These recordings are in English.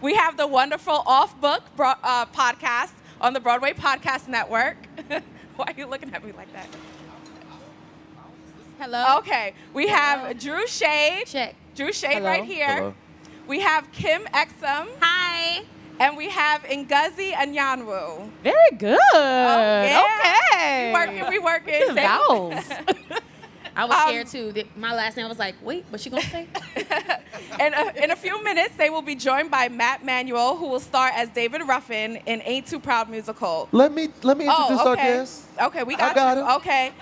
We have the wonderful Off Book podcast on the Broadway Podcast Network. Why are you looking at me like that? Hello. Okay. We have Drew Shade. Check. Drew Shade Hello. right here. Hello. We have Kim Exum. Hi. And we have Ngozi Anyanwu. Very good. Yeah. Okay. We working. Good vowels. I was scared too. My last name was like, wait, what's she gonna say? In a few minutes, they will be joined by Manuel, who will star as David Ruffin in Aint Too Proud musical. Let me introduce our guest. Okay, we got got you. it. Okay.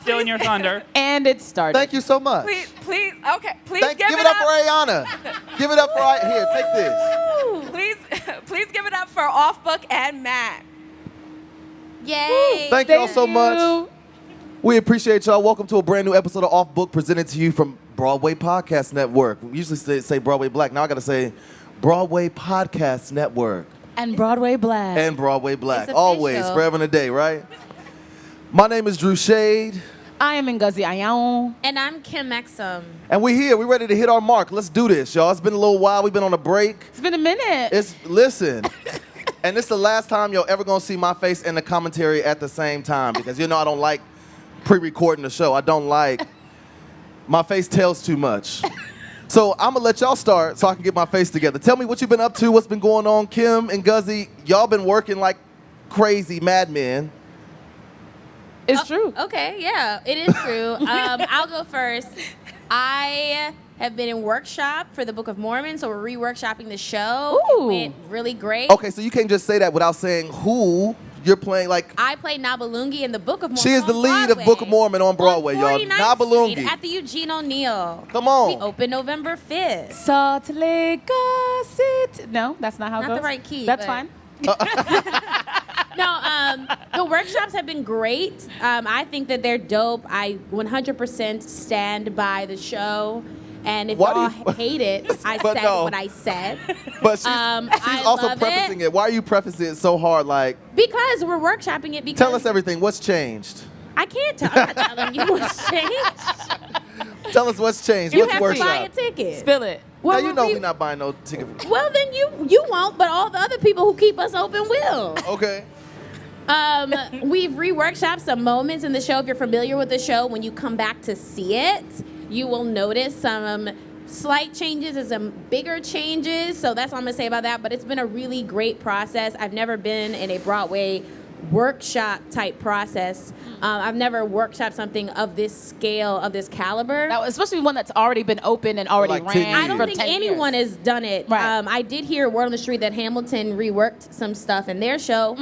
Stealing your thunder. And it started. Thank you so much. Please, give give it it up for Ayana. Give it up for here. Take this. Please give it up for Off Book and Matt. Yay. Thank y'all so much. We appreciate y'all. Welcome to a brand new episode of Off Book presented to you from Broadway Podcast Network. We usually say Broadway Black. Now I got to say Broadway Podcast Network. And Broadway Black. And Broadway Black. It's Always, official. forever and a day, right? My name is Drew Shade. I am Ngozi Anyanwu. And I'm Kim Exum. And we're here. We're ready to hit our mark. Let's do this, y'all. It's been a little while. We've been on a break. It's been a minute. Listen. And this is the last time y'all ever gonna see my face and the commentary at the same time because you know I don't like pre-recording the show. I don't like, my face tells too much. So I'm gonna let y'all start so I can get my face together. Tell me what you've been up to, what's been going on. Kim and Ngozi, y'all been working like crazy madmen. It's true. Okay, yeah, it is true. I'll go first. I have been in workshop for the Book of Mormon, so we're re-workshopping the show. Ooh. It went really great. Okay, so you can't just say that without saying who you're playing. Like, I played Nabalungi in the Book of Mormon. she is the on lead Broadway. of Book of Mormon on Broadway, on y'all. 49th Nabalungi. Street at the Eugene O'Neill. Come on. We open November 5th. Salt Lake City. No, that's not how it Not goes. the right key, That's but- fine. No, the workshops have been great. I think that they're dope. I 100% stand by the show. And if Why do y'all you- hate it, I But said no. what I said. But she's I also love prefacing it. Why are you prefacing it so hard? Like, Because we're workshopping it because tell us everything. What's changed? I can't tell. I'm not telling you what's changed. Tell us what's changed. You What's have to buy a workshop? ticket. Spill it. Well, Now you know we're not buying no ticket. Well, then you won't, but all the other people who keep us open will. Okay. We've re-workshopped some moments in the show. If you're familiar with the show, when you come back to see it, you will notice some slight changes and some bigger changes. So that's all I'm going to say about that. But it's been a really great process. I've never been in a Broadway workshop type process. I've never workshopped something of this scale, of this caliber. Now, especially one that's already been open and already Like 10 ran. years. I don't for think 10 anyone years. has done it. Right. I did hear word on the street that Hamilton reworked some stuff in their show,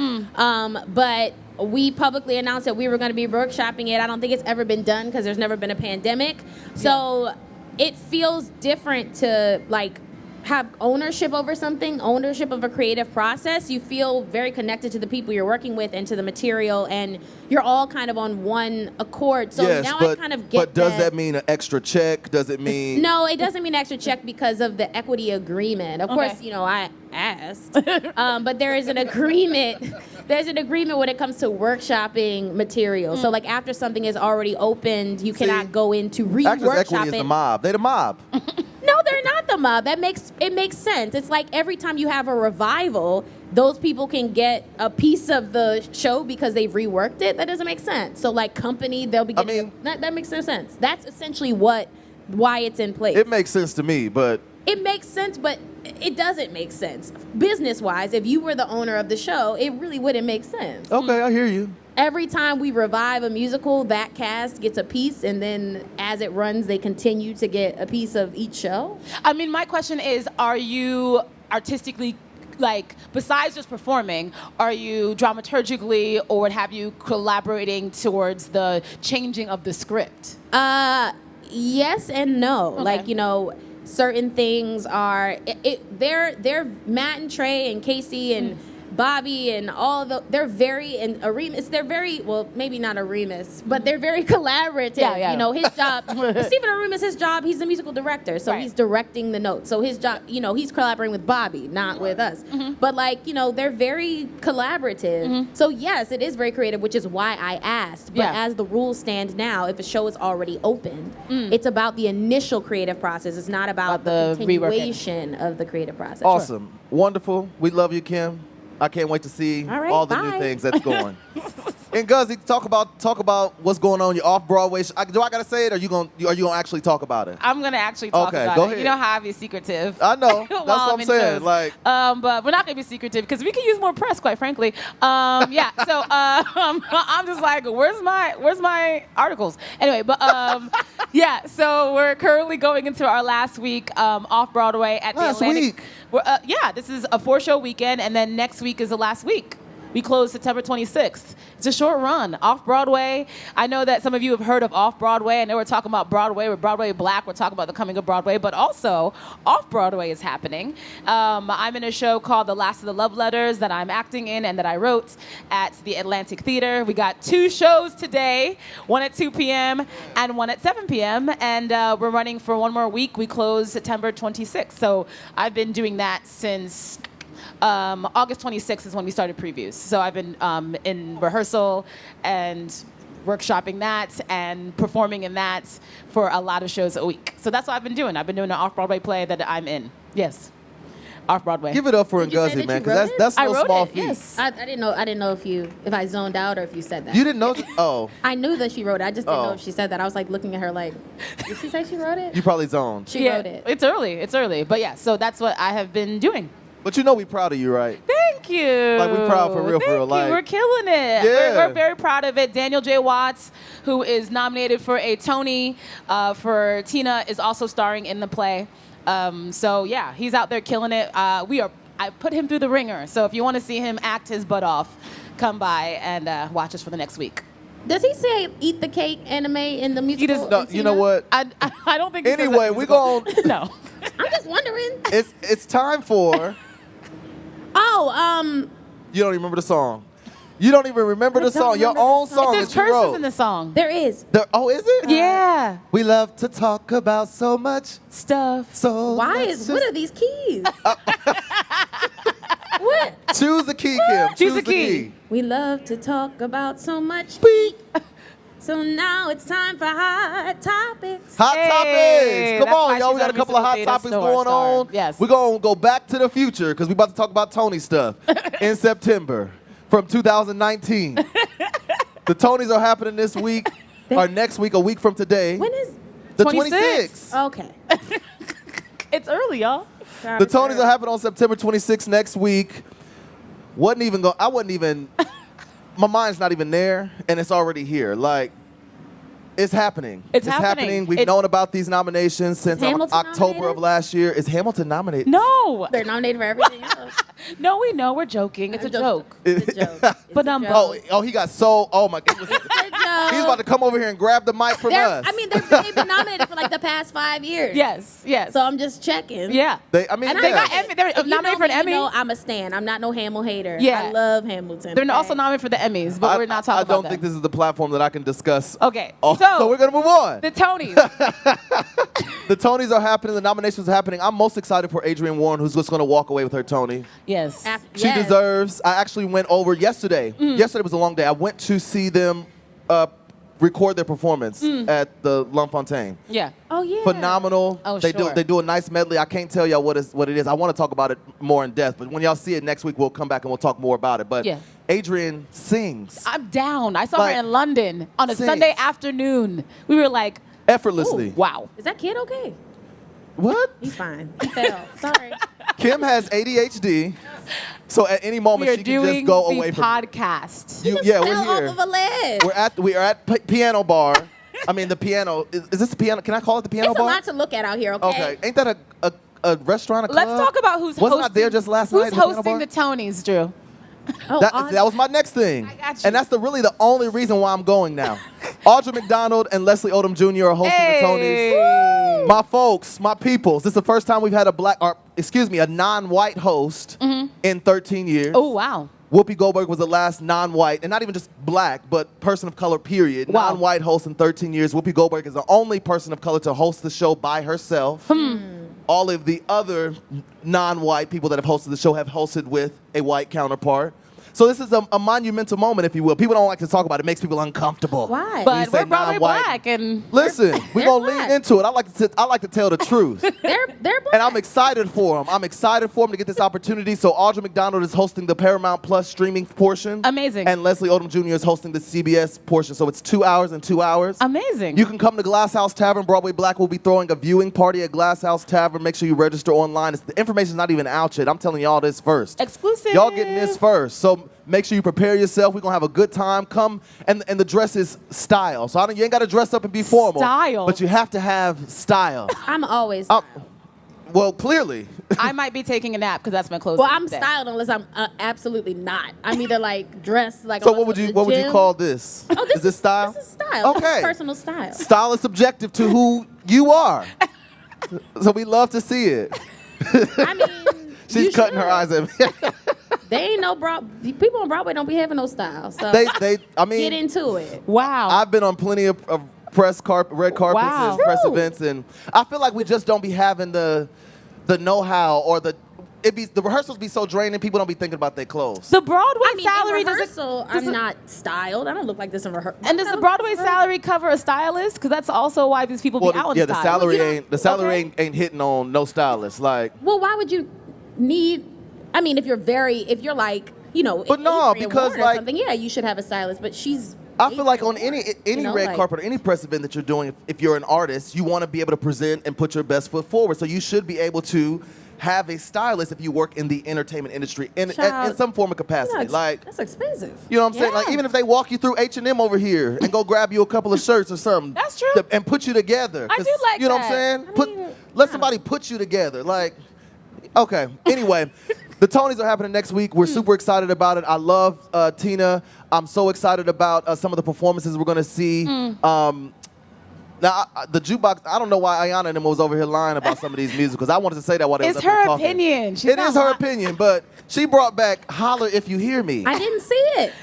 but we publicly announced that we were going to be workshopping it. I don't think it's ever been done because there's never been a pandemic. So it feels different to like have ownership over something, ownership of a creative process. You feel very connected to the people you're working with and to the material, and you're all kind of on one accord. So yes, now but, I kind of get but does that mean an extra check? Does it mean... No, it doesn't mean extra check because of the equity agreement. Of course, you know, I asked. But there is an agreement. There's an agreement when it comes to workshopping material. So, like, after something is already opened, you cannot go in to Actors re-workshop Equity is the it. mob. They the mob. No, they're not the mob. It makes sense. It's like every time you have a revival, those people can get a piece of the show because they've reworked it. That doesn't make sense. So, like, company, they'll be getting... that makes no sense. That's essentially why it's in place. It makes sense to me, but... It makes sense, but it doesn't make sense. Business-wise, if you were the owner of the show, it really wouldn't make sense. Okay, I hear you. Every time we revive a musical, that cast gets a piece, and then as it runs, they continue to get a piece of each show. I mean, my question is, are you artistically, like, besides just performing, are you dramaturgically or what have you collaborating towards the changing of the script? Yes and no. Okay. Like, you know, certain things are they're Matt and Trey and Casey and Bobby and all the, they're very, and Aremus, they're very, well, maybe not Aremus, but they're very collaborative. Yeah. You know, his job, Stephen Aremus, his job, he's the musical director, so he's directing the notes. So his job, you know, he's collaborating with Bobby, not with us. But like, you know, they're very collaborative. So yes, it is very creative, which is why I asked. But as the rules stand now, if a show is already open, it's about the initial creative process. It's not about the continuation of the creative process. Awesome. Wonderful. We love you, Kim. I can't wait to see all the new things that's going. And Ngozi, talk about what's going on. You're off Broadway. Do I gotta say it, or are you gonna actually talk about it? I'm gonna actually talk about go it. ahead. You know how I be secretive. I know. That's what I'm saying. Shows. Like, but we're not gonna be secretive because we can use more press, quite frankly. Yeah. So I'm just like, where's my articles? Anyway, but yeah. So we're currently going into our last week off Broadway at the Atlantic. Yeah. This is a 4-show weekend, and then next week is the last week. We close September 26th. It's a short run. Off-Broadway. I know that some of you have heard of Off-Broadway. I know we're talking about Broadway. We're Broadway Black. We're talking about the coming of Broadway. But also, Off-Broadway is happening. I'm in a show called The Last of the Love Letters that I'm acting in and that I wrote at the Atlantic Theater. We got 2 shows today, one at 2 p.m. and one at 7 p.m. And we're running for one more week. We close September 26th. So I've been doing that since... August 26th is when we started previews. So I've been in rehearsal and workshopping that and performing in that for a lot of shows a week. So that's what I've been doing. I've been doing an off-Broadway play that I'm in. Yes. Off-Broadway. give it up for Ngozi, man, because that's no small feat. Yes. I didn't know if I zoned out or if you said that. You didn't know? Oh. I knew that she wrote it. I just didn't know if she said that. I was like looking at her like, did she say she wrote it? You probably zoned. She wrote it. It's early. But yeah, so that's what I have been doing. But you know we proud of you, right? Thank you. Like, we proud for real, Thank you. Like, we're killing it. Yeah. We're very proud of it. Daniel J. Watts, who is nominated for a Tony for Tina, is also starring in the play. So yeah, he's out there killing it. I put him through the ringer. So if you want to see him act his butt off, come by and watch us for the next week. Does he say "Eat the Cake" anime in the musical? He does. No, you know what? I don't think. He says Anyway, that we musical. gon' No. I'm just wondering. It's time for. You don't even remember the song. You don't even remember the song. Your own song There's that you curses wrote. in the song. There is. Oh, is it? Yeah. We love to talk about so much Stuff. so. What are these keys? What? Choose the key, Kim. Choose the key. We love to talk about so much. Beep. So now it's time for hot topics. Hot Hey, topics. Come that's why on, y'all. she's We got our a couple of hot musical topics theater going star. on. Yes. We're going to go back to the future because we're about to talk about Tony stuff in September from 2019. The Tonys are happening this week, or next week, a week from today. When is? The 26th. 26th. Okay. It's early, y'all. The Tonys are happening on September 26th next week. I wasn't even, my mind's not even there, and it's already here. Like, it's happening. It's happening. We've known about these nominations since Hamilton October nominated? of last year. Is Hamilton nominated? No. They're nominated for everything else. No, we know. We're joking. It's a joke. It's a joke. But He got so. Oh my goodness. It's a joke. He's about to come over here and grab the mic from us. They've been nominated for like the past 5 years. Yes. So I'm just checking. Yeah. They They got Emmy. They're If you nominated know for an me, Emmy. You know I'm a stan. I'm not no Hamill hater. Yeah. I love Hamilton. They're okay? also nominated for the Emmys, but we're not talking about I don't think this is the platform that I can discuss. Okay. So we're gonna move on. The Tonys. The Tonys are happening. The nominations are happening. I'm most excited for Adrienne Warren, who's just gonna walk away with her Tony. Yes. She deserves. I actually went over yesterday. Yesterday was a long day. I went to see them record their performance at the L'Enfontaine. Yeah. Oh yeah. Phenomenal. Oh, they sure. do a nice medley. I can't tell y'all what it is. I want to talk about it more in depth, but when y'all see it next week, we'll come back and we'll talk more about it. But Yeah. Adrienne sings I'm down. I saw Like, her in London on a sings. Sunday afternoon. We were like, effortlessly. wow. Is that kid okay? What? He's fine. He fell. Sorry. Kim has ADHD, so at any moment We are she can just doing go the away from podcast. you. Just Yeah, fell we're here. off of a ledge. We are at piano bar. I mean, the piano. Is this the piano? Can I call it the piano It's a bar? lot to look at out here. Okay. Okay. Ain't that a restaurant? A club? Let's talk about who's Wasn't hosting. I there just last who's night? at the piano hosting bar? the Tonys, Drew? Oh, That was my next thing. I got you. And that's really the only reason why I'm going now. Audra McDonald and Leslie Odom Jr. are hosting the Tonys. My folks, my peoples. This is the first time we've had a non-white host in 13 years. Oh, wow. Whoopi Goldberg was the last non-white, and not even just black, but person of color, period. Wow. Non-white host in 13 years. Whoopi Goldberg is the only person of color to host the show by herself. All of the other non-white people that have hosted the show have hosted with a white counterpart. So this is a monumental moment, if you will. People don't like to talk about it. It makes people uncomfortable. Why? When you But say we're Broadway non-white. black, and Listen, we're they're going to black. lean into it. I like to tell the truth. They're black. And I'm excited for them. I'm excited for them to get this opportunity. So Audra McDonald is hosting the Paramount Plus streaming portion. Amazing. And Leslie Odom Jr. is hosting the CBS portion. So it's 2 hours and 2 hours. amazing. You can come to Glass House Tavern. Broadway Black will be throwing a viewing party at Glass House Tavern. Make sure you register online. The information's not even out yet. I'm telling y'all this first. Exclusive. Y'all getting this first. So make sure you prepare yourself. We're going to have a good time. Come, and the dress is style. So you ain't got to dress up and be formal. Style. But you have to have style. I'm always. Well, clearly. I might be taking a nap because that's my clothes. Well, I'm styled unless I'm absolutely not. I'm either like dressed like. So I'm what would going you to the what would you gym. call this? Oh, Is this style? This is style. This is Okay. personal style. Style is subjective to who you are. So we love to see it. I mean, She's you cutting her should. eyes at me. They ain't no people on Broadway don't be having no style. So I mean, get into it. Wow. I've been on plenty of red carpets Wow. and press True. events, and I feel like we just don't be having the know-how or the rehearsals be so draining. People don't be thinking about their clothes. the Broadway I mean, salary in does it, rehearsal, does I'm it- not styled. I don't look like this in rehearsal. And does the Broadway salary cover a stylist? Because that's also why these people Well, be out in yeah, the style. salary Well, okay. ain't hitting on no stylist. Like, Well, why would you need? I mean, if you're like, you know, But no, Adrian because, Warren or like- something, yeah, you should have a stylist. But she's. I feel like on Adrian any Warren, you know, red like- carpet or any press event that you're doing, if you're an artist, you want to be able to present and put your best foot forward. So you should be able to have a stylist if you work in the entertainment industry in Child, some form of capacity. Yeah, Like, that's expensive. you know what I'm saying? Like, Yeah. even if they walk you through H&M over here and go grab you a couple of shirts or something. That's true. And put you together. I 'Cause, do like You know that. what I'm saying? I mean, Let somebody put you together. Like, okay. Anyway, the Tonys are happening next week. We're super excited about it. I love Tina. I'm so excited about some of the performances we're going to see. Now, the jukebox, I don't know why Ayana and them was over here lying about some of these musicals. I wanted to say that while they was It's up there her talking. opinion. She's It not is her lying. opinion, but she brought back Holler If You Hear Me. I didn't see it.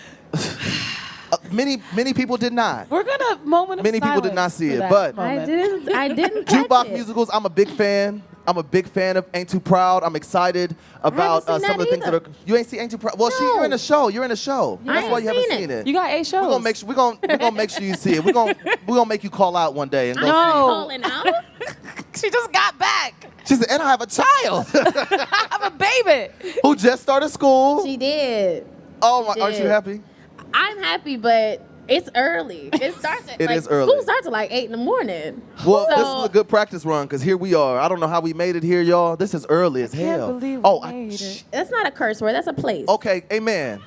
Many people did not. We're gonna moment of Many people did silence not see for it, that but- moment. I didn't. catch Jukebox it. musicals, I'm a big fan. I'm a big fan of Aint Too Proud. I'm excited about seen some of the that things that either. are. You ain't seen Aint Too Proud. Well, No. you're in a show. You're in a show. I That's ain't why you haven't seen seen it. it. You got 8 shows. We're gonna make sure you see it. We're gonna make you call out one day and go No. Calling out. She just got back. see. She said, and I have a child I have a baby. who just started school. She did. Oh my! Aren't you did. happy? I'm happy, but it's early. It starts at It like, is early. School starts at like 8 in the morning. Well, So- this is a good practice run because here we are. I don't know how we made it here, y'all. This is early as can't hell. believe we oh, made it. That's not a curse word. That's a place. Okay, amen.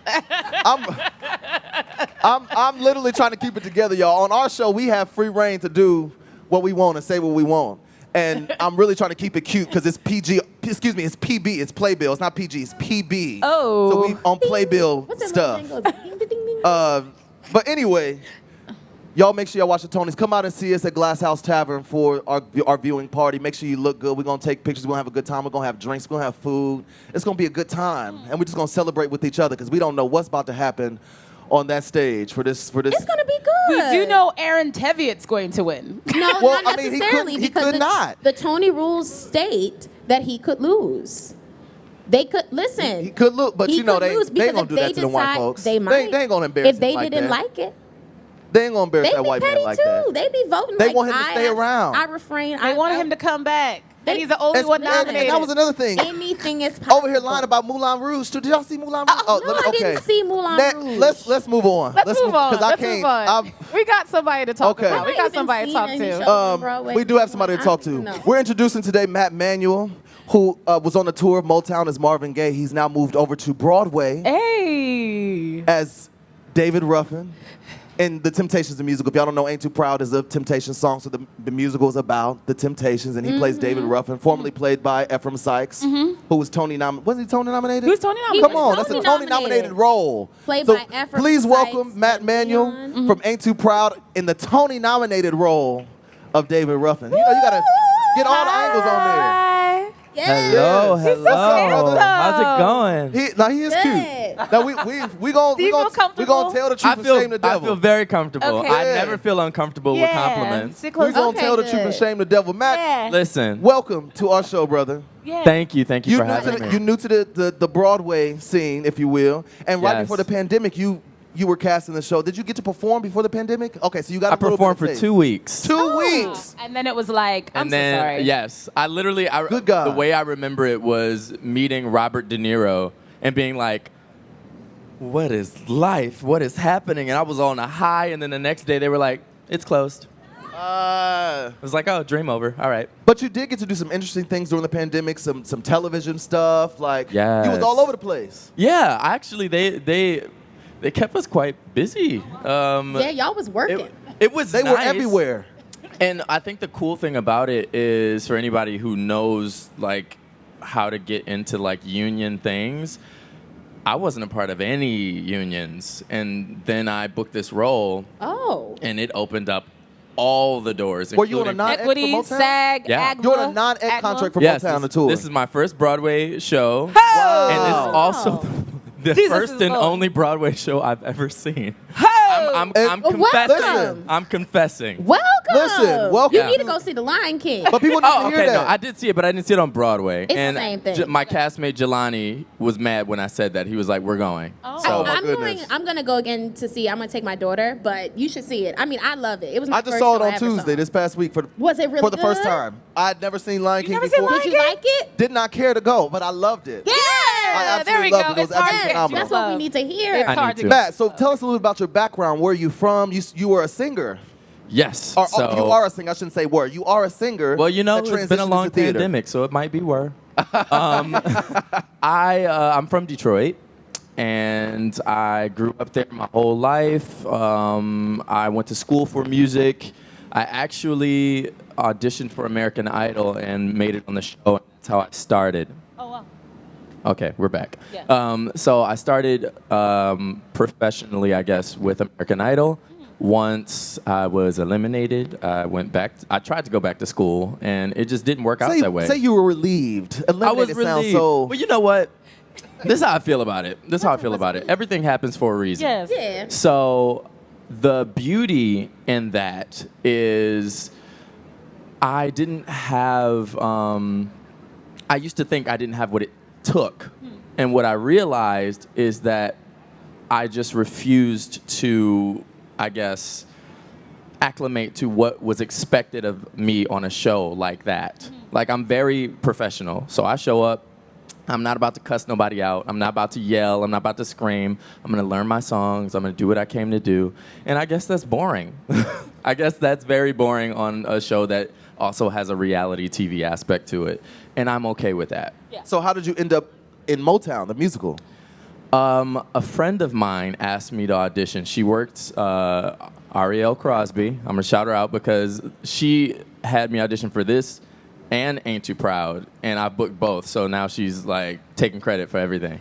I'm literally trying to keep it together, y'all. On our show, we have free reign to do what we want and say what we want. And I'm really trying to keep it cute because it's PG. Excuse me, it's PB. It's Playbill. It's not PG. It's PB. Oh. So we on Playbill What's that stuff. little thing goes, ding, ding, ding, ding? But anyway, y'all make sure y'all watch the Tonys. Come out and see us at Glass House Tavern for our viewing party. Make sure you look good. We're going to take pictures. We're going to have a good time. We're going to have drinks. We're going to have food. It's going to be a good time. And we're just going to celebrate with each other because we don't know what's about to happen on that stage for this. It's gonna be We good. do know Aaron Teviot's going to win. No, Well, not I mean, he necessarily couldn't- he because could the, not. the Tony rules state that he could lose. They could listen. He could look, but he you know could they lose ain't because gonna if do they that to the white decide- folks. They might. They ain't gonna embarrass if they him like didn't that. like it. They ain't gonna embarrass They that be white petty man like too. that. They be voting. They like, want him to stay around. I refrain. They wanted him to come back. And he's the only And- one and nominated. that was another thing. Anything is possible. Over here lying about Moulin Rouge too. Did y'all see Moulin Rouge? no, I didn't see Moulin Rouge. Let's move on. Let's move on. Because I Let's can't. move on. We got somebody to talk Okay. about. We Have I got even somebody to seen talk any to. shows on Broadway? We do have somebody to talk to. No. We're introducing today Matt Manuel, who was on the tour of Motown as Marvin Gaye. He's now moved over to Broadway Hey. as David Ruffin in The Temptations, the musical. If y'all don't know, Aint Too Proud is a Temptations song, so the musical is about the Temptations, and he plays David Ruffin, formerly played by Ephraim Sykes, who was Tony nominated. Wasn't he Tony nominated? Who's Tony He nominated? Come on, was that's a Tony Tony-nominated role. Played so by Ephraim please Sykes, welcome Matt Manuel Leon. from Aint Too Proud in the Tony-nominated role of David Ruffin. You know, you gotta get all the angles on there. Hi. Yes. Hello, He's so hello. How's it going? He is Good. cute. Now we gonna Do you feel comfortable? tell the truth and shame the I devil. feel very comfortable. Okay. I Yeah. never feel uncomfortable with compliments. Sit We're close. gonna Okay, tell the truth good. and shame the devil. Matt, Yeah. Listen, welcome to our show, brother. Yeah. thank you for You're having me. new to the Broadway scene, if you will. And right Yes. before the pandemic, you were casting the show. Did you get to perform before the pandemic? Okay, so you got I a little performed bit for of 2 weeks. 2 weeks. And then it was like, I'm and then, so sorry. yes, I literally, Good God. the way I remember it was meeting Robert De Niro and being like, what is life? What is happening? And I was on a high, and then the next day they were like, it's closed. I was like, oh, dream over. All right. But you did get to do some interesting things during the pandemic, some television stuff. Like, you was Yes. all over the place. Yeah, actually, they kept us quite busy. Yeah, y'all was working. It was They were nice. everywhere. And I think the cool thing about it is for anybody who knows like how to get into like union things, I wasn't a part of any unions. And then I booked this role Oh. and it opened up all the doors. Were you on a including- non-ec for Equity, Motown? SAG, Yeah. AGMA. You're on a non-ec AGMA. contract for Yes, Motown, the tour. this is my first Broadway show. Ho! And it's Oh. also the Jesus first is and Lord. only Broadway show I've ever seen. Ho! I'm And- confessing. Listen. I'm confessing. Welcome. Listen, welcome. You need to go see The Lion King. But people need Oh, to hear okay. that. No, I did see it, but I didn't see it on Broadway. It's the and same thing. My castmate Jelani was mad when I said that. He was like, "We're going." Oh. So my I'm goodness. I'm gonna go again to see. I'm gonna take my daughter, but you should see it. I mean, I love it. It was my I just first saw it show I on ever Tuesday saw. this past week Was it really for the first good? time. I'd never seen Lion King never seen before. Lion Did you like it? Did not care to go, but I loved it. Yeah. I there we absolutely loved go. it. It was It's hard absolutely to phenomenal. That's what we need to hear. It's I hard need to to. Matt, so tell us a little about your background. Where are you from? You were a singer. yes. Or, so, you are a singer. I shouldn't say were. You are a singer. well, you know, that it's been a transitioned long into theater. pandemic, so it might be were. I'm from Detroit, and I grew up there my whole life. I went to school for music. I actually auditioned for American Idol and made it on the show. And that's how I started. Oh, wow. Okay, we're back. Yeah. So I started professionally, I guess, with American Idol. Once I was eliminated, I went back. I tried to go back to school, and it just didn't work out that way. Say you were relieved. I was Eliminated sounds relieved. so. Well, you know what? This is how I feel about it. This is how I feel about it. Everything happens for a reason. Yes. Yeah. So the beauty in that is I didn't have, I used to think I didn't have what it took. And what I realized is that I just refused to, I guess, acclimate to what was expected of me on a show like that. Like, I'm very professional. So I show up. I'm not about to cuss nobody out. I'm not about to yell. I'm not about to scream. I'm going to learn my songs. I'm going to do what I came to do. And I guess that's boring. I guess that's very boring on a show that also has a reality TV aspect to it. And I'm okay with that. So how did you end up in Motown, the musical? A friend of mine asked me to audition. She worked Ariel Crosby. I'm going to shout her out because she had me audition for this and Aint Too Proud, and I booked both. So now she's like taking credit for everything.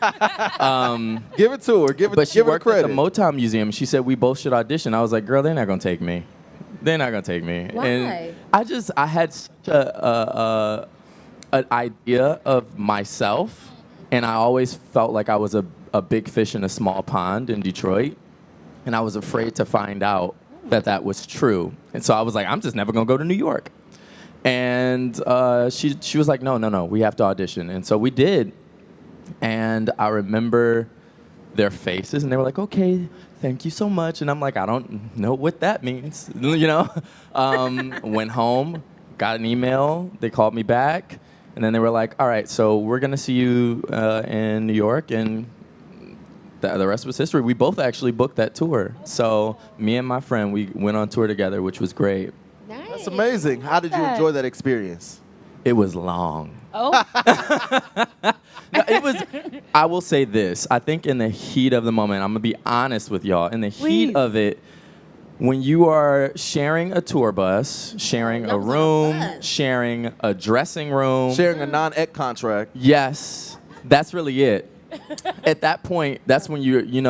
Give it to her. Give it. But she give her worked at credit. the Motown Museum. She said we both should audition. I was like, girl, they're not gonna take me. They're not gonna take me. Why? And I had such an idea of myself, and I always felt like I was a big fish in a small pond in Detroit, and I was afraid to find out that was true. And so I was like, I'm just never gonna go to New York. And she was like, no, we have to audition. And so we did. And I remember their faces, and they were like, okay, thank you so much. And I'm like, I don't know what that means, you know? Went home, got an email, they called me back, and then they were like, all right, so we're gonna see you in New York, and the rest was history. We both actually booked that tour. So me and my friend, we went on tour together, which was great. Nice. That's amazing. How did you enjoy that experience? It was long. Oh. No, it was. I will say this. I think in the heat of the moment, I'm gonna be honest with y'all. In the heat of it, when you are sharing a tour bus, sharing That a was on a room, bus. sharing a dressing room, Sharing a non-ec contract. yes, that's really it. At that point, that's when you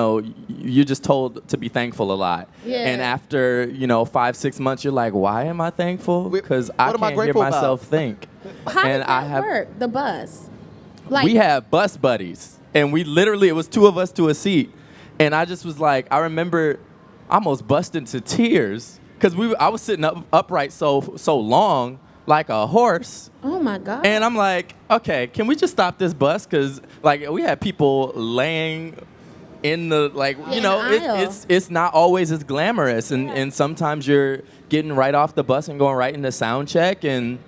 you're just told to be thankful a lot. Yeah. And after 5-6 months, you're like, why am I thankful? Because I what am I can't hear grateful about? myself think. How and does that work? The bus. We have bus buddies, and we literally, it was 2 of us to a seat, and I just was like, I remember almost busted into tears because I was sitting upright so long like a horse. Oh my God. And I'm like, okay, can we just stop this bus? Because like we had people laying in the it's not always as glamorous, and sometimes you're getting right off the bus and going right into sound check and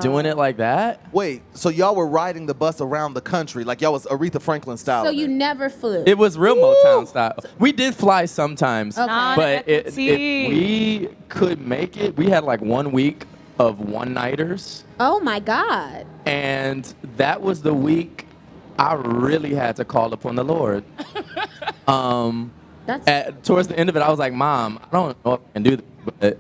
doing it like that. Wait, so y'all were riding the bus around the country like y'all was Aretha Franklin style? So you never flew. It was real Motown style. We did fly sometimes, Okay. but if we could make it, we had like 1 week of one-nighters. Oh my God. And that was the week I really had to call upon the Lord. Towards the end of it, I was like, Mom, I don't know if I can do this, but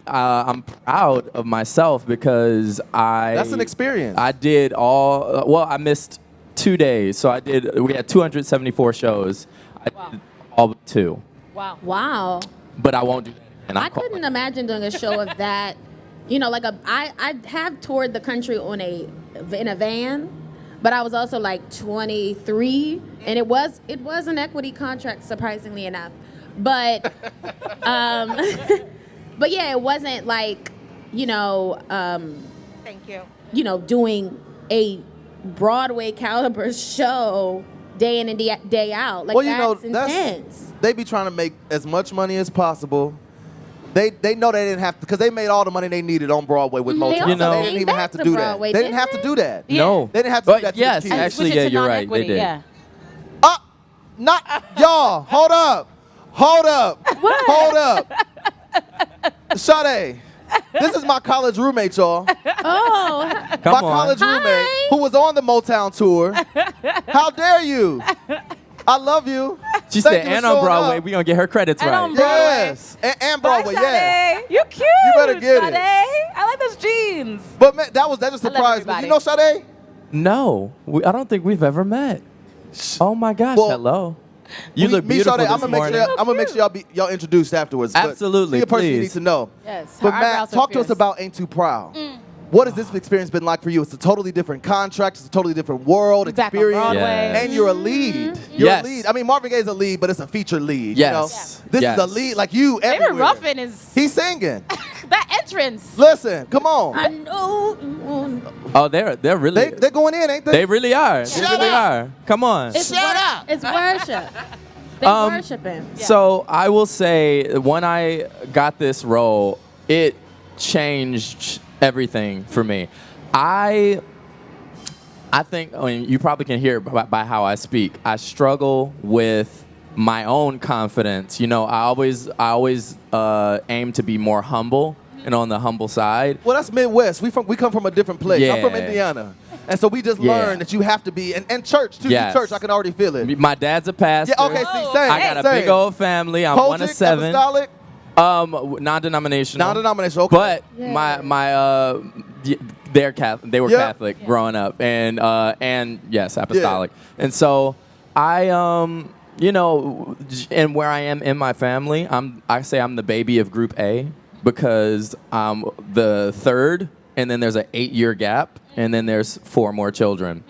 I'm proud of myself because That's an experience. I did I missed 2 days. So we had 274 shows. I did all but 2. Wow. But I won't do that again. I couldn't imagine doing a show of that. I have toured the country in a van, but I was also like 23, and it was an equity contract, surprisingly enough. But but yeah, it wasn't like Thank you. Doing a Broadway caliber show day in and day out. Like that's intense. They be trying to make as much money as possible. They know they didn't have to, because they made all the money they needed on Broadway with Motown. They They didn't even have to do that. They didn't have to do that. No. They didn't have to do that. Yes, to the kids. actually, yeah, you're right. They did. Yeah. Not y'all. Hold up. Sade, this is my college roommate, y'all. Oh. Come My on. college roommate Hi. who was on the Motown tour. How dare you? I love you. She Thank said, you for and on showing Broadway, up. we gonna get her credits And right. on Broadway. Yes, and Broadway, yes. You cute. You better get it. Sade. I like those jeans. But man, that just I love surprised me. everybody. You know Sade? No, I don't think we've ever met. Oh my gosh, Well, hello. You look beautiful Sade, this morning. I'm gonna make sure y'all introduced afterwards. but Absolutely, be a person you please. need to know. Yes. But Her Matt, eyebrows are talk to us fierce. about Aint Too Proud. What has this experience been like for you? It's a totally different contract. It's a totally different world, Back on experience. Broadway. Yes. And you're a lead. You're Yes. a lead. I mean, Marvin Gaye's a lead, but it's a feature lead. Yes. You know? This Yes. is a lead, like you David everywhere. Ruffin is He's singing. that entrance. Listen, come on. I know. Oh, they're really. They're going in, ain't they? They really are. They Shut really up. are. Come on. It's It's worship. They worship him. So I will say, when I got this role, it changed everything for me. I think, you probably can hear it by how I speak. I struggle with my own confidence. I always aim to be more humble and on the humble side. Well, that's Midwest. We come from a different place. I'm from Yeah. Indiana. And so we just learned that you have to be, and church, too. Yes. Church, I can already feel it. My dad's a pastor. Yeah, okay, see, same. I got a same. big old family. I'm one of Kojic, 7. apostolic, Non-denominational. non-denominational. Okay. But they're Catholic. They were Yep. Catholic growing up, and yes, apostolic. And so I and where I am in my family, I say I'm the baby of Group A because I'm the third, and then there's an 8-year gap, and then there's 4 more children.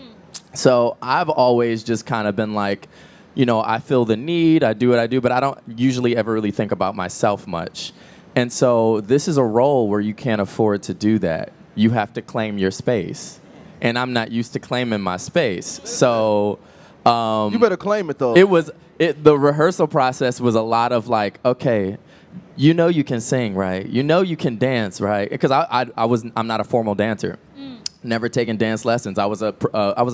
So I've always just kind of been like, I feel the need, I do what I do, but I don't usually ever really think about myself much. And so this is a role where you can't afford to do that. You have to claim your space. And I'm not used to claiming my space. So You better claim it, though. the rehearsal process was a lot of like, okay, you can sing, right? You can dance, right? Because I'm not a formal dancer. Never taken dance lessons. I was a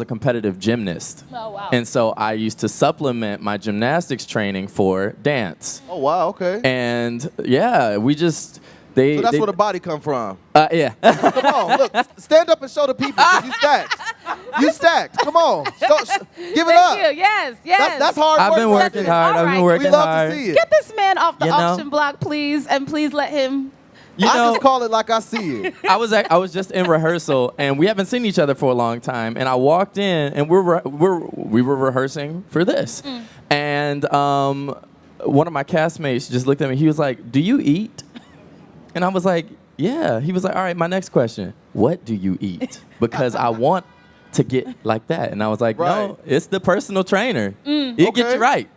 competitive gymnast. Oh, wow. And so I used to supplement my gymnastics training for dance. Oh, wow, okay. And yeah, So that's where the body come from. Yeah. Come on, look, stand up and show the people. 'Cause you stacked. You stacked. Come on, give it up. Thank you. Yes. That's hard I've work. been working hard. All I've been right. working We love hard. to see it. Get this man off the You know? auction block, please, and please let him. You I know, just call it like I see it. I was just in rehearsal, and we haven't seen each other for a long time. And I walked in, and we were rehearsing for this, and And one of my castmates just looked at me. He was like, "Do you eat?" And I was like, "Yeah." He was like, "All right, my next question. What do you eat? Because I want to get like that." And I was like, "No, it's the personal trainer. He'll get you right.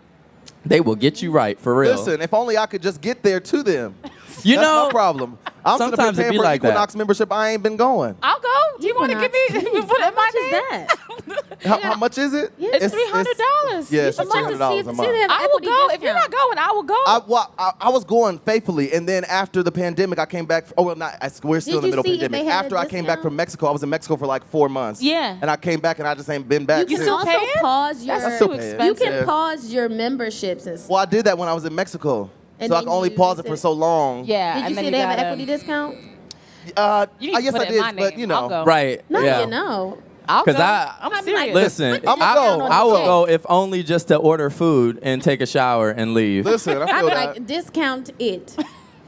They will get you right, for real." Listen, if only I could just get there to them. You That's know, my problem. I'm sometimes it paying be for like that. Equinox membership. I ain't been going. I'll go. Do you want to give me put How in my much is name? that? How much is it? Yeah. It's $300. Yeah, it's I'd like to see $300 if a they month. have I will equity go. If you're not discount. going, I will go. I was going faithfully, and then after the pandemic, I came back. We're still in the Did middle of you the see if they pandemic. had a After I came back discount? from Mexico, I was in Mexico for like 4 months. Yeah. And I came back, and I just ain't been back You since. can also paying? pause your. That's still too paying. expensive. You can Yeah. pause your memberships and stuff. Well, I did that when I was in Mexico, And so I then can only you pause it used for it. so long. Yeah. Did you and then see they have an gotta- equity discount? You need to Yes, put I it in my did, but name. you know. I'll go. right? No, yeah. you know. I'll Because go. I'm I'm serious. Listen, I'ma I, go. I will go if only just to order food and take a shower and leave. Listen, I I'd feel be that. like, discount it.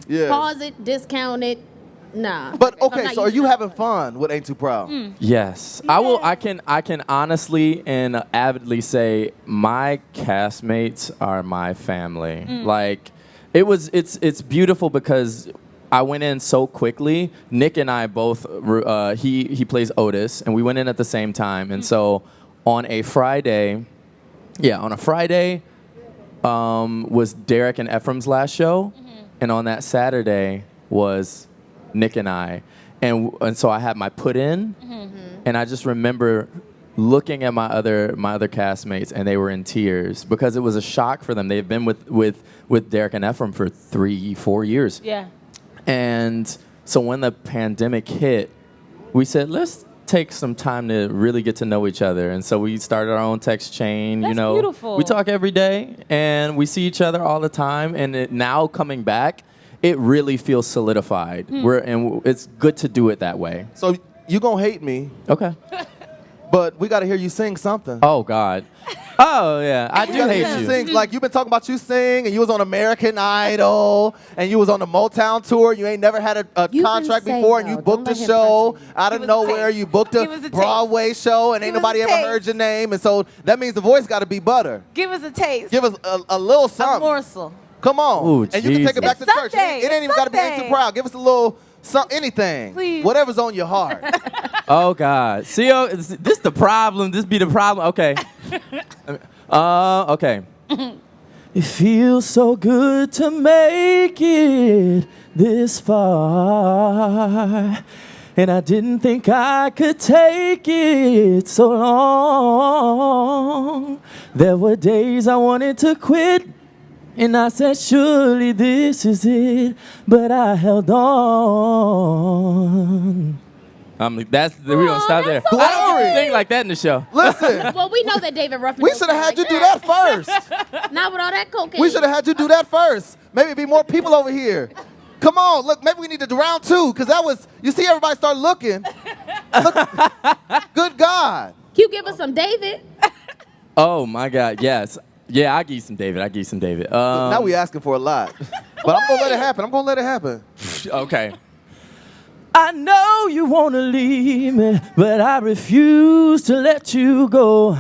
Yeah. Pause it, discount it. Nah. But If I'm okay, not so are using you it. having fun with Aint Too Proud? Yes, I will. I can honestly and avidly say my castmates are my family. Like, it's beautiful because I went in so quickly. Nick and I both. He plays Otis, and we went in at the same time. And so on a Friday, was Derek and Ephraim's last show, and on that Saturday was Nick and I, and so I had my put in, and I just remember looking at my other castmates, and they were in tears because it was a shock for them. They've been with Derek and Ephraim for 3-4 years. Yeah. And so when the pandemic hit, we said, let's take some time to really get to know each other. And so we started our own text chain. That's beautiful. We talk every day, and we see each other all the time. And now coming back, it really feels solidified. It's good to do it that way. So you gonna hate me, Okay. but we gotta hear you sing something. Oh, God. Oh, yeah. I do We gotta hate hear you. sing. Like, you've been talking about you sing, and you was on American Idol, and you was on the Motown tour. You ain't never had a You can contract say before, and no. you booked Don't a let him show pressure you. out of Give us a nowhere. taste. You booked Give a us a taste. Broadway show, and ain't Give us nobody a ever taste. heard your name. And so that means the voice got to be butter. Give us a taste. Give us a little a something. morsel. Come on. Ooh, and you can take it back Jesus. to church. Sunday. It ain't even got to be Aint Too Sunday. Proud. Give us a little anything. Please. Whatever's on your heart. Oh, God. See, this the problem. This be the problem. Okay. Okay. It feels so good to make it this far. And I didn't think I could take it so long. There were days I wanted to quit. And I said, surely this is it. But I held on. We gonna stop there. so I don't get Glory. to sing like that in the show. Listen, Well, we know that David Ruffin. we don't should have sing had you like do that first. Not with all that cocaine. We should have had you do that first. Maybe be more people over here. Come on, look, maybe we need to do round 2, because that was, you see everybody start looking. Look, good God. Can you give us some David? Oh my God, yes. Yeah, I give you some David. Now we asking for a lot. But I'm going to let it happen. Okay. I know you want to leave me, but I refuse to let you go.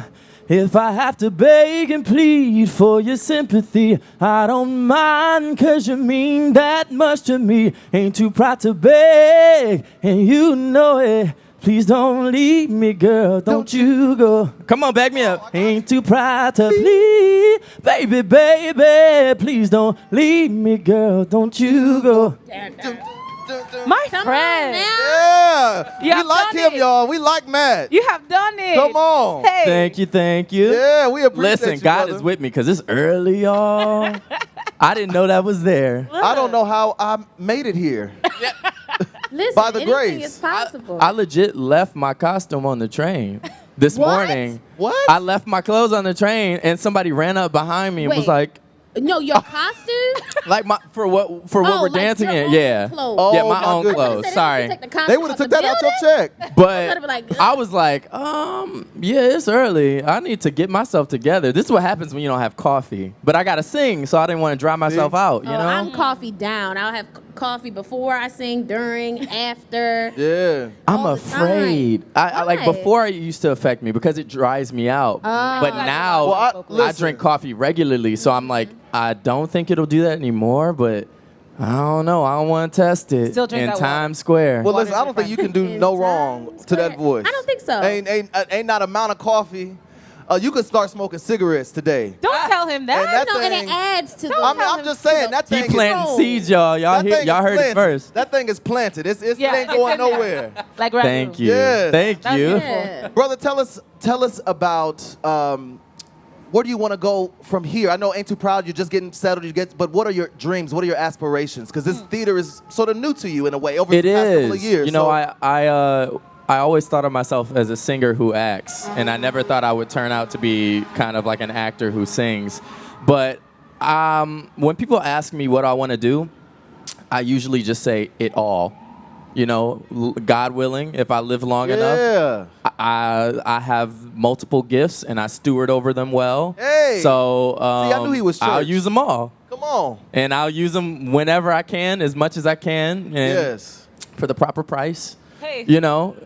If I have to beg and plead for your sympathy, I don't mind, 'cause you mean that much to me. Ain't too proud to beg, and you know it. Please don't leave me, girl, don't you go. Come on, back me up. Ain't too proud to plead, baby, baby. Please don't leave me, girl, don't you go. My Come on friend. now. Yeah. You We have like done him, it. y'all. We like Matt. You have done it. Come on. Hey. Thank you. Yeah, we appreciate Listen, you, God brother. is with me because it's early, y'all. I didn't know that was there. I don't know how I made it here. Listen, By the anything grace. is possible. I legit left my costume on the train this What? morning. What? I left my clothes on the train, and somebody ran up behind me and was Wait. like, no, your costume? like for what Oh, we're like dancing your in, own yeah, clothes. Oh, yeah, my my own goodness. clothes. Sorry, They would have took that out your check. but I'd be like, I was like, yeah, it's early. I need to get myself together. This is what happens when you don't have coffee. But I gotta sing, so I didn't want to dry myself out. You know? I'm coffee down. I'll have coffee before I sing, during, after. Yeah. I'm all the afraid. time. I like Why? before it used to affect me because it dries me out. But now Well, I drink coffee regularly, so I'm like, I don't think it'll do that anymore, but I don't know. I don't want to test it Still drink in that water. Times Square. Well, Water's listen, I don't think you can do no wrong to that voice. I don't think so. Ain't not amount of coffee. You could start smoking cigarettes today. Don't tell him that. And that No, and thing- it adds to the. I'm just saying that He thing planting is, seeds, y'all. Y'all, that thing y'all is heard planted. it first. That thing is planted. It ain't it's going in there. nowhere. Like Ragu. Thank you. Yes. Thank That's you. beautiful. Yeah. Brother, tell us about where do you want to go from here? I know Ain't Too Proud, you're just getting settled, but what are your dreams? What are your aspirations? Because this theater is sort of new to you in a way over It the past couple of is. years. You know, so- I always thought of myself as a singer who acts, and I never thought I would turn out to be kind of like an actor who sings. But when people ask me what I want to do, I usually just say it all. You know, God willing, if I live long enough, Yeah. I have multiple gifts and I steward over them well. Hey. So I knew he was I'll church. use them all. Come on. And I'll use them whenever I can, as much as I can, and Yes. for the proper price. Hey. You know,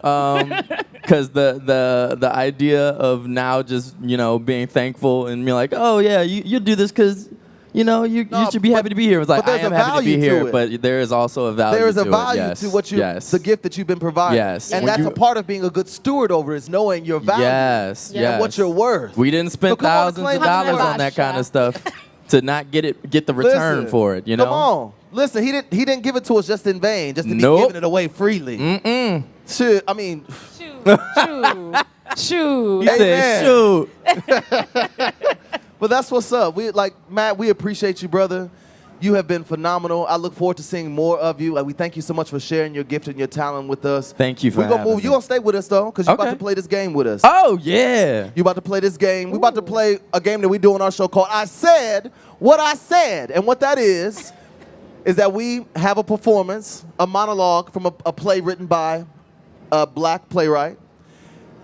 because the idea of now just being thankful and being like, oh yeah, you do this because No, you should be happy to be here. It was like but I there's am a happy to be value to here, it. but there is also a value. There is a to value it. Yes. to what the gift that you've been providing. Yes. And When that's you- a part of being a good steward over is knowing your value. Yes, Yeah. yes. And what you're worth. We didn't spend So come on, thousands claim of it. dollars on that kind of stuff to not get the return Listen, for it. You know. Come on. Listen, he didn't give it to us just in vain, just to be Nope. giving it away freely. Mm-mm. Shit, I mean, Shoo. He said, Amen. shoot. but that's what's up. Matt, we appreciate you, brother. You have been phenomenal. I look forward to seeing more of you. We thank you so much for sharing your gift and your talent with us. Thank you for We're gonna having move. me. You're gonna stay with us though, because you're about Okay. to play this game with us. Oh yeah. You about to play this game. We about to play a game that we do on our show called I Said What I Said. And what that is that we have a performance, a monologue from a play written by a black playwright.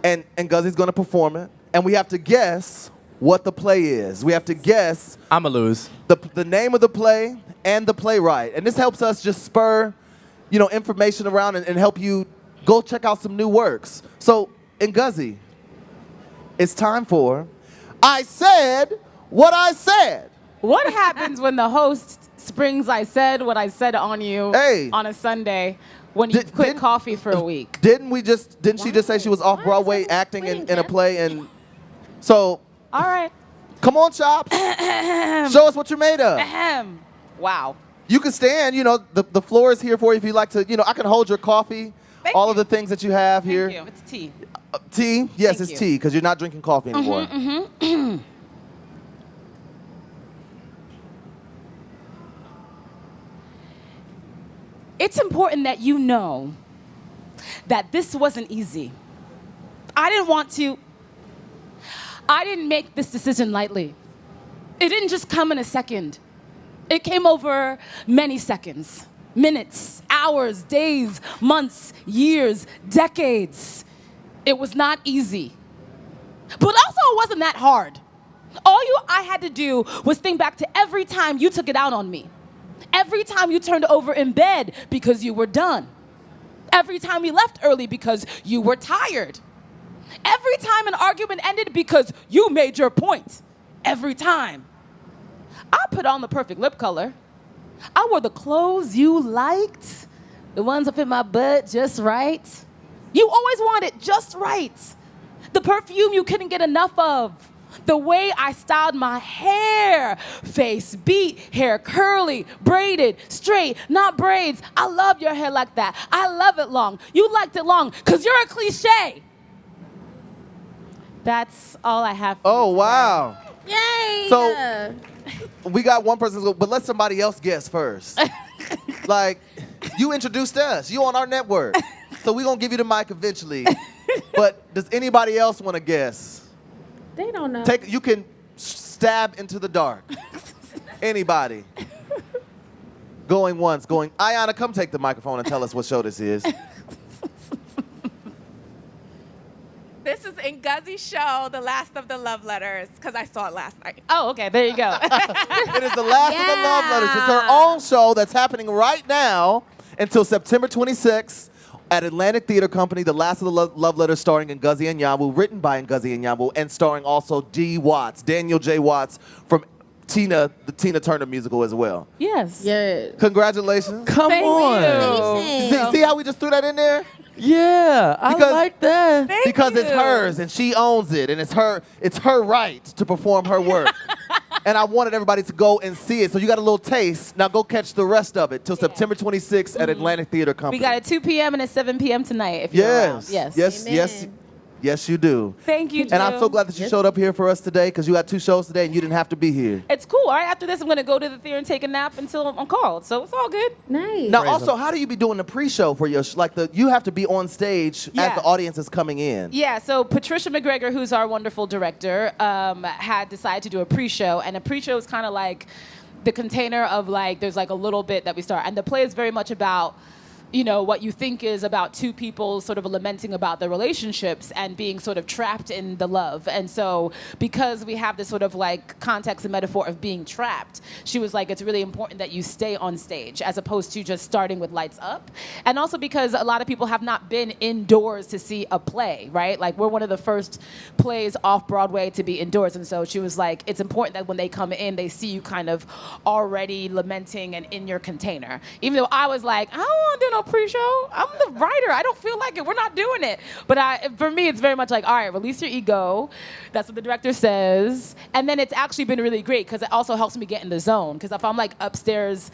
And Ngozi's going to perform it. And we have to guess what the play is. We have to guess I'ma lose. the name of the play and the playwright. And this helps us just spur, information around and help you go check out some new works. So, Ngozi, it's time for I Said What I Said. What happens when the host springs I said what I said on you Hey. on a Sunday when you quit Didn't- coffee for a week? Didn't she just say she was off Why? Broadway acting in a play? And so, All right. come on, Chops. Show us what you're made of. Ahem. Wow. You can stand, the floor is here for you if you'd like to, I can hold your coffee, Thank all you. of the things that you have here. Thank you. It's tea. Tea? Yes, Thank it's you. tea, because you're not drinking coffee anymore. It's important that you know that this wasn't easy. I didn't make this decision lightly. It didn't just come in a second. It came over many seconds, minutes, hours, days, months, years, decades. It was not easy. But also it wasn't that hard. I had to do was think back to every time you took it out on me. Every time you turned over in bed because you were done. Every time you left early because you were tired. Every time an argument ended because you made your point. Every time. I put on the perfect lip color. I wore the clothes you liked. The ones that fit my butt just right. You always wanted just right. The perfume you couldn't get enough of. The way I styled my hair. Face beat, hair curly, braided, straight, not braids. I love your hair like that. I love it long. You liked it long because you're a cliche. That's all I have for Oh, you today. wow. Yay! So- We got one person, but let somebody else guess first. Like, you introduced us. You on our network. So we're going to give you the mic eventually. But does anybody else want to guess? They don't know. You can stab into the dark. Anybody. Going once, going. Ayana, come take the microphone and tell us what show this is. This is Ngozi's show, The Last of the Love Letters, because I saw it last night. Oh, okay. There you go. It is The Last of the Love Letters. It's her own show that's happening right now until September 26th at Atlantic Theater Company. The Last of the Love Letters, starring Ngozi Anyanwu, written by Ngozi Anyanwu, and starring also Daniel J. Watts from the Tina Turner musical as well. Yes. Yeah. Congratulations. Come on. Amazing. See how we just threw that in there? Yeah, I Because- like that. Because it's hers and she owns it, and it's her right to perform her work. And I wanted everybody to go and see it. So you got a little taste. Now go catch the rest of it till September 26th at Atlantic Theater Company. We got it 2 p.m. and at 7 p.m. tonight. If you're around. Yes. Amen. Yes, you do. Thank you, Drew. And I'm so glad that you showed up here for us today, because you got 2 shows today and you didn't have to be here. It's cool. All right, after this, I'm going to go to the theater and take a nap until I'm called. So it's all good. Nice. Now, also, how do you be doing the pre-show for your you have to be on stage as Yeah. the audience is coming in? Yeah, so Patricia McGregor, who's our wonderful director, had decided to do a pre-show. And a pre-show is kind of like the container of there's a little bit that we start. And the play is very much about what you think is about 2 people sort of lamenting about their relationships and being sort of trapped in the love. And so because we have this sort of context and metaphor of being trapped, she was like, it's really important that you stay on stage as opposed to just starting with lights up. And also because a lot of people have not been indoors to see a play, right? We're one of the first plays off Broadway to be indoors. And so she was like, it's important that when they come in, they see you kind of already lamenting and in your container. Even though I was like, I don't want to do no pre-show. I'm the writer. I don't feel like it. We're not doing it. But for me, it's very much all right, release your ego. That's what the director says. And then it's actually been really great because it also helps me get in the zone. Because if I'm upstairs,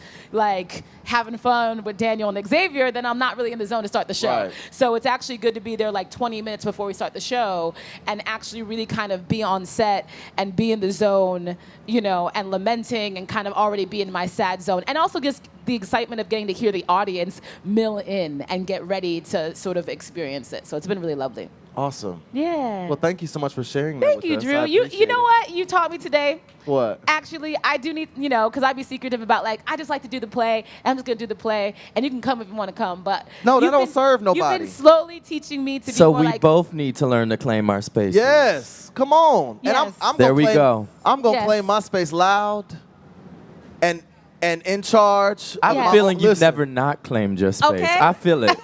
having fun with Daniel and Xavier, then I'm not really in the zone to start the show. Right. So it's actually good to be there 20 minutes before we start the show and actually really kind of be on set and be in the zone, and lamenting and kind of already be in my sad zone. And also just the excitement of getting to hear the audience mill in and get ready to sort of experience it. So it's been really lovely. Awesome. Yeah. Well, thank you so much for sharing that Thank with you, us. Drew. I You appreciate know it. what? You taught me today. What? Actually, I do need, because I'd be secretive about I just like to do the play. I'm just going to do the play. And you can come if you want to come. But No, that you've don't serve nobody. You've been slowly teaching me to So be more we both need to learn to claim our space. Yes. Come on. Yes. And I'm There gonna we claim, go. I'm going to Yes. claim my space loud and in charge. I'm Yes. feeling you've Listen. never not claimed your space. Okay. I feel it.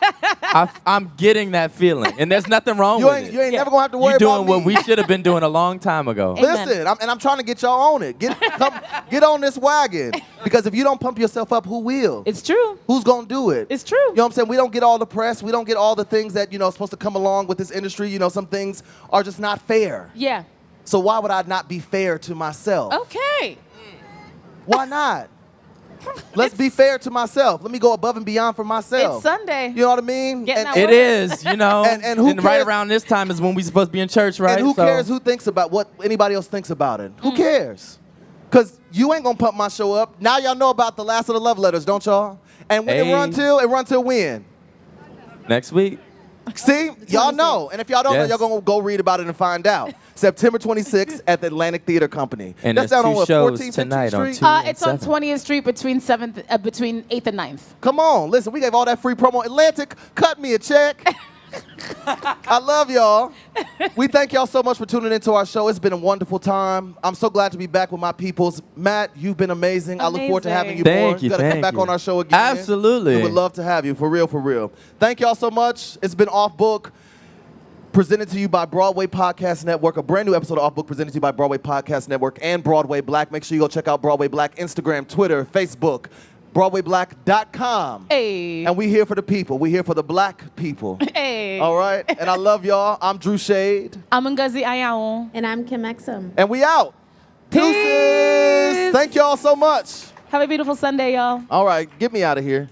I'm getting that feeling. And there's nothing wrong You with ain't it. never going to have to worry You're doing about what me. we should have been doing a long time ago. Amen. Listen, I'm trying to get y'all on it. Get on this wagon. Because if you don't pump yourself up, who will? It's true. Who's going to do it? It's true. You know what I'm saying? We don't get all the press. We don't get all the things that, supposed to come along with this industry. Some things are just not fair. Yeah. So why would I not be fair to myself? Okay. Why not? Let's be fair to myself. Let me go above and beyond for myself. It's Sunday. You know what I mean? Getting And, that It is, And who right cares? around this time is when we're supposed to be in church, right? and who So- cares who thinks about what anybody else thinks about it? Who cares? Because you ain't going to pump my show up. Now y'all know about the Last of the Love Letters, don't y'all? And when Hey. it run till when? Next week. See? Y'all know. And if y'all don't know, Yes. y'all going to go read about it and find out. September 26th at the Atlantic Theater Company. And That's there's down on 2 what, shows 14th, 15th tonight on Street? 2 and It's on 7. 20th Street between 8th and 9th. Come on. Listen, we gave all that free promo. Atlantic, cut me a check. I love y'all. We thank y'all so much for tuning into our show. It's been a wonderful time. I'm so glad to be back with my peoples. Matt, you've been amazing. I look forward to having you Thank more. you, gotta come thank back you. on our show again. Absolutely. We would love to have you, for real, for real. Thank y'all so much. It's been Off Book, presented to you by Broadway Podcast Network. A brand new episode of Off Book presented to you by Broadway Podcast Network and Broadway Black. Make sure you go check out Broadway Black, Instagram, Twitter, Facebook, BroadwayBlack.com. Hey. And we here for the people. We here for the black people. Hey. All right? And I love y'all. I'm Drew Shade. I'm Ngozi Anyanwu. And I'm Kim Exum. And we out. Peace. Deuces. Thank y'all so much. Have a beautiful Sunday, y'all. All right. Get me out of here.